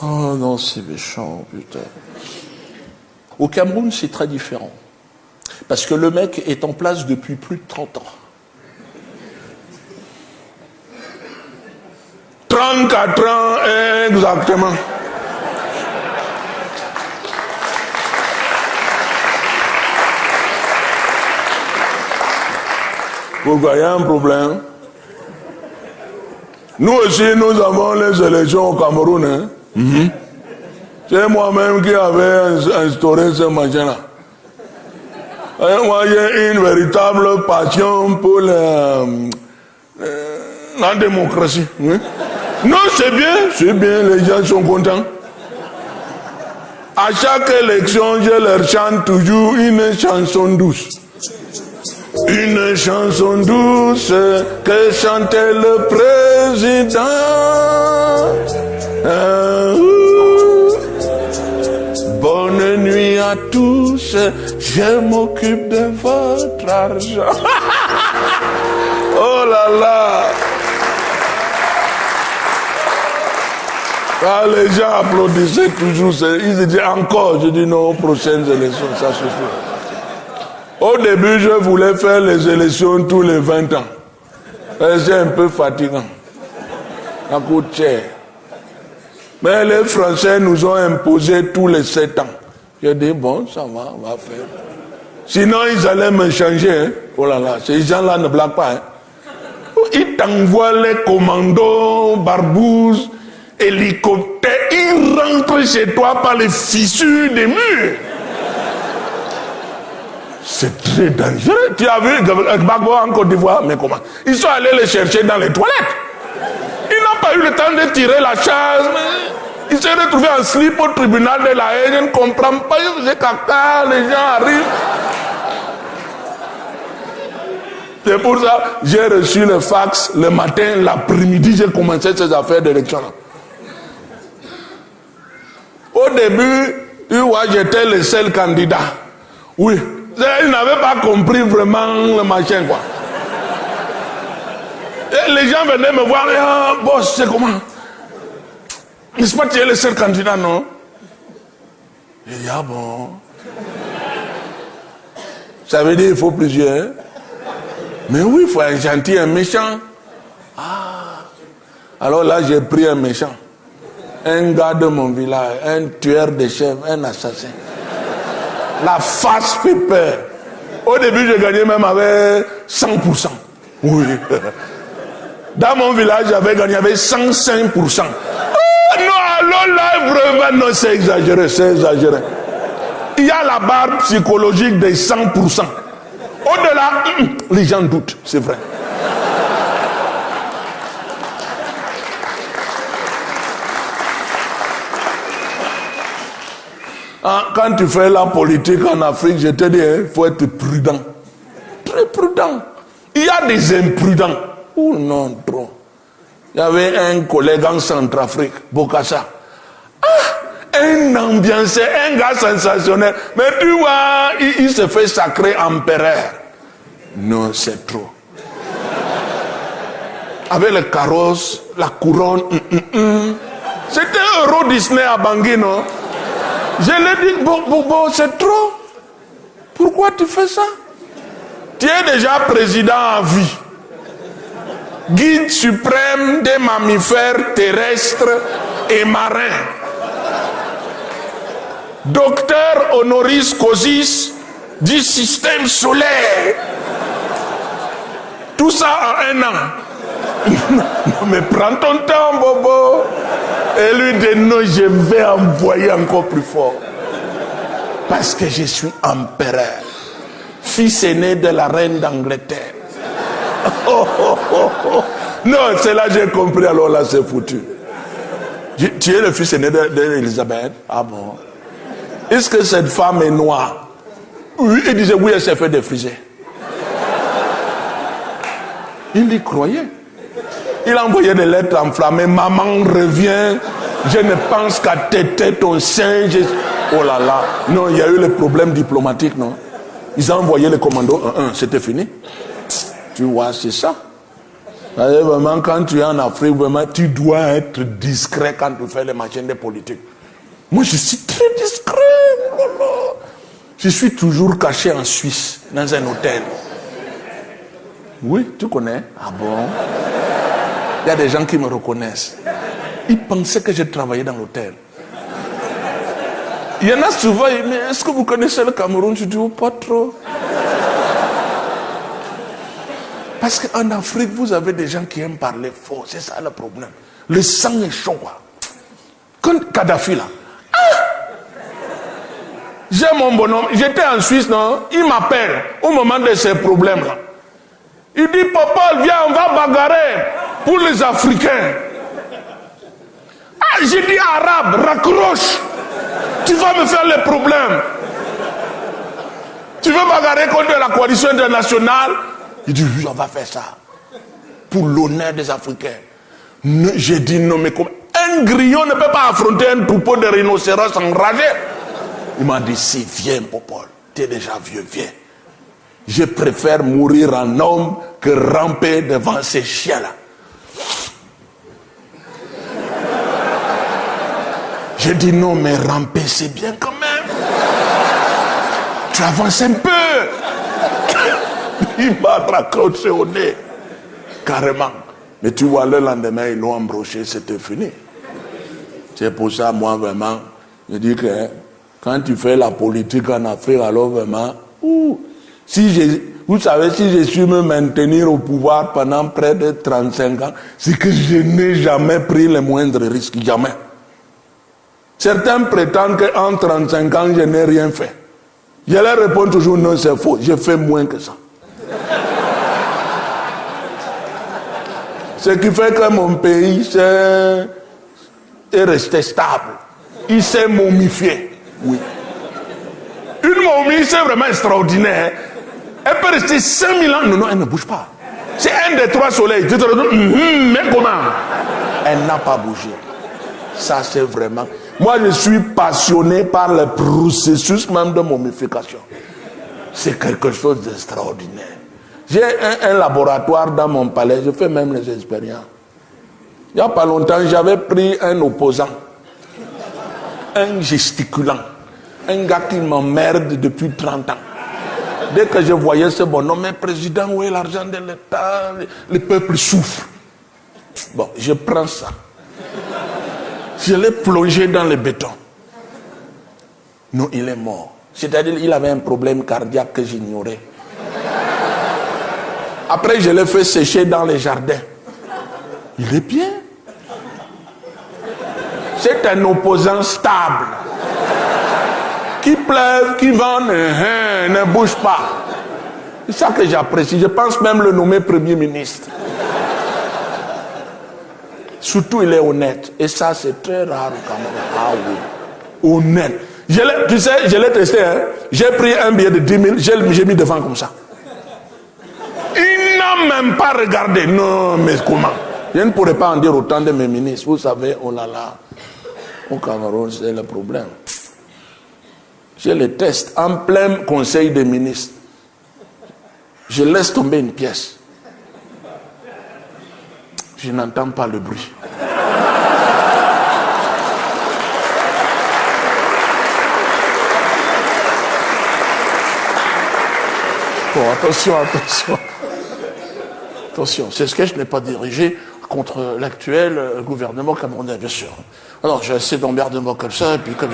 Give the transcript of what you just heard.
Oh non, c'est méchant, putain. Au Cameroun, c'est très différent. Parce que le mec est en place depuis plus de 30 ans. 34 ans, exactement. Pourquoi il y a un problème? Nous aussi, nous avons les élections au Cameroun. Hein? Mm-hmm. C'est moi-même qui avais instauré ce machin-là. Moi, j'ai une véritable passion pour la démocratie. Oui? Non, c'est bien, les gens sont contents. À chaque élection, je leur chante toujours une chanson douce. Une chanson douce que chantait le président. Bonne nuit à tous, je m'occupe de votre argent. Oh là là. Ah, les gens applaudissaient toujours. Ils disaient encore. Je dis non, aux prochaines élections, ça suffit. Au début, je voulais faire les élections tous les 20 ans. C'est un peu fatigant. Ça coûte cher. Mais les Français nous ont imposé tous les 7 ans. J'ai dit, bon, ça va, on va faire. Sinon, ils allaient me changer. Hein. Oh là là, ces gens-là ne blaguent pas. Hein. Ils t'envoient les commandos, barbouzes, hélicoptères. Ils rentrent chez toi par les fissures des murs. C'est très dangereux. Tu as vu Gbagbo en Côte d'Ivoire? Mais comment? Ils sont allés les chercher dans les toilettes. Ils n'ont pas eu le temps de tirer la chasse. Ils se sont retrouvés en slip au tribunal de la Haye. Je ne comprends pas. Ils faisaient caca, les gens arrivent. C'est pour ça que j'ai reçu le fax le matin, l'après-midi, j'ai commencé ces affaires d'élection. Au début, tu vois, j'étais le seul candidat. Oui. Ils n'avaient pas compris vraiment le machin, quoi. Et les gens venaient me voir, ah, boss, c'est comment? N'est-ce pas que tu es le seul candidat, non? J'ai dit, ah bon? Ça veut dire qu'il faut plusieurs. Mais oui, il faut un gentil, un méchant. Ah. Alors là, j'ai pris un méchant. Un gars de mon village, un tueur de chèvres, un assassin. La face fait peur. Au début, je gagnais même avec 100%. Oui. Dans mon village, j'avais gagné avec 105%. Oh, non, alors là, vraiment, non, c'est exagéré, c'est exagéré. Il y a la barre psychologique des 100%. Au-delà, les gens doutent, c'est vrai. Quand tu fais la politique en Afrique, je te dis, il faut être prudent. Très prudent. Il y a des imprudents. Oh non, trop. Il y avait un collègue en Centrafrique, Bokassa. Ah, un ambiancé, un gars sensationnel. Mais tu vois, il se fait sacrer empereur. Non, c'est trop. Avec le carrosse, la couronne. C'était Euro Disney à Bangui, non? Je lui ai dit, bon, c'est trop. Pourquoi tu fais ça? Tu es déjà président à vie. Guide suprême des mammifères terrestres et marins. Docteur honoris causis du système solaire. Tout ça en 1 an. Non, mais prends ton temps, Bobo. Et lui dit non, je vais envoyer encore plus fort. Parce que je suis empereur. Fils aîné de la reine d'Angleterre. Oh, oh, oh, oh. Non, c'est là que j'ai compris, alors là c'est foutu. Tu es le fils aîné d'Elisabeth? Ah bon? Est-ce que cette femme est noire? Oui, il disait oui, elle s'est fait défriser. Il y croyait. Il envoyait des lettres enflammées. Maman revient. Je ne pense qu'à téter ton sein. Oh là là. Non, il y a eu le problème diplomatique, non? Ils ont envoyé les commandos. C'était fini. Tu vois, c'est ça. Vraiment, quand tu es en Afrique, vraiment, tu dois être discret quand tu fais les machines de politique. Moi, je suis très discret. Je suis toujours caché en Suisse, dans un hôtel. Oui, tu connais? Ah bon? Il y a des gens qui me reconnaissent. Ils pensaient que j'ai travaillé dans l'hôtel. Il y en a souvent, mais est-ce que vous connaissez le Cameroun? Je dis, oh, pas trop. Parce qu'en Afrique, vous avez des gens qui aiment parler fort. C'est ça le problème. Le sang est chaud. Quand Kadhafi là, j'ai mon bonhomme, j'étais en Suisse, non? Il m'appelle au moment de ces problèmes-là. Il dit, papa, viens, on va bagarrer pour les Africains. Ah, j'ai dit, arabe, raccroche. Tu vas me faire les problèmes. Tu veux bagarrer contre la coalition internationale? Il dit, oui, on va faire ça. Pour l'honneur des Africains. J'ai dit, non, mais comme un grillon ne peut pas affronter un troupeau de rhinocéros enragés. Il m'a dit, si, viens, Popol. Tu es déjà vieux, viens. Je préfère mourir en homme que ramper devant ces chiens-là. J'ai dit, non, mais ramper, c'est bien quand même. Tu avances un peu. Il m'a raccroché au nez. Carrément. Mais tu vois, le lendemain, ils l'ont embroché, c'était fini. C'est pour ça, moi, vraiment, je dis que quand tu fais la politique en Afrique, alors vraiment, vous savez, si je suis me maintenir au pouvoir pendant près de 35 ans, c'est que je n'ai jamais pris le moindre risque, jamais. Certains prétendent qu'en 35 ans, je n'ai rien fait. Je leur réponds toujours, non, c'est faux, j'ai fait moins que ça. Ce qui fait que mon pays est resté stable. Il s'est momifié. Oui. Une momie, c'est vraiment extraordinaire. Elle peut rester 5000 ans. Non, non, elle ne bouge pas. C'est un des 3 soleils. Tu te retournes, mais comment? Elle n'a pas bougé. Ça, c'est vraiment... Moi, je suis passionné par le processus même de momification. C'est quelque chose d'extraordinaire. J'ai un laboratoire dans mon palais. Je fais même les expériences. Il n'y a pas longtemps, j'avais pris un opposant. Un gesticulant. Un gars qui m'emmerde depuis 30 ans. Dès que je voyais ce bonhomme, mais président, où est l'argent de l'État? Le peuple souffre. Bon, je prends ça. Je l'ai plongé dans le béton. Non, il est mort. C'est-à-dire qu'il avait un problème cardiaque que j'ignorais. Après, je l'ai fait sécher dans les jardins. Il est bien. C'est un opposant stable. Qui pleuve, qui vend, ne bouge pas. C'est ça que j'apprécie. Je pense même le nommer Premier ministre. Surtout, il est honnête. Et ça, c'est très rare au Cameroun. Ah oui. Honnête. Tu sais, je l'ai testé. Hein? J'ai pris un billet de 10 000, j'ai mis devant comme ça. Il n'a même pas regardé. Non, mais comment? Je ne pourrais pas en dire autant de mes ministres. Vous savez, oh là là. Au Cameroun, c'est le problème. Je les teste en plein conseil des ministres. Je laisse tomber une pièce. Je n'entends pas le bruit. Bon, attention. Attention, c'est ce que je n'ai pas dirigé contre l'actuel gouvernement camerounais, bien sûr. Alors, j'ai assez d'emmerdements comme ça, et puis comme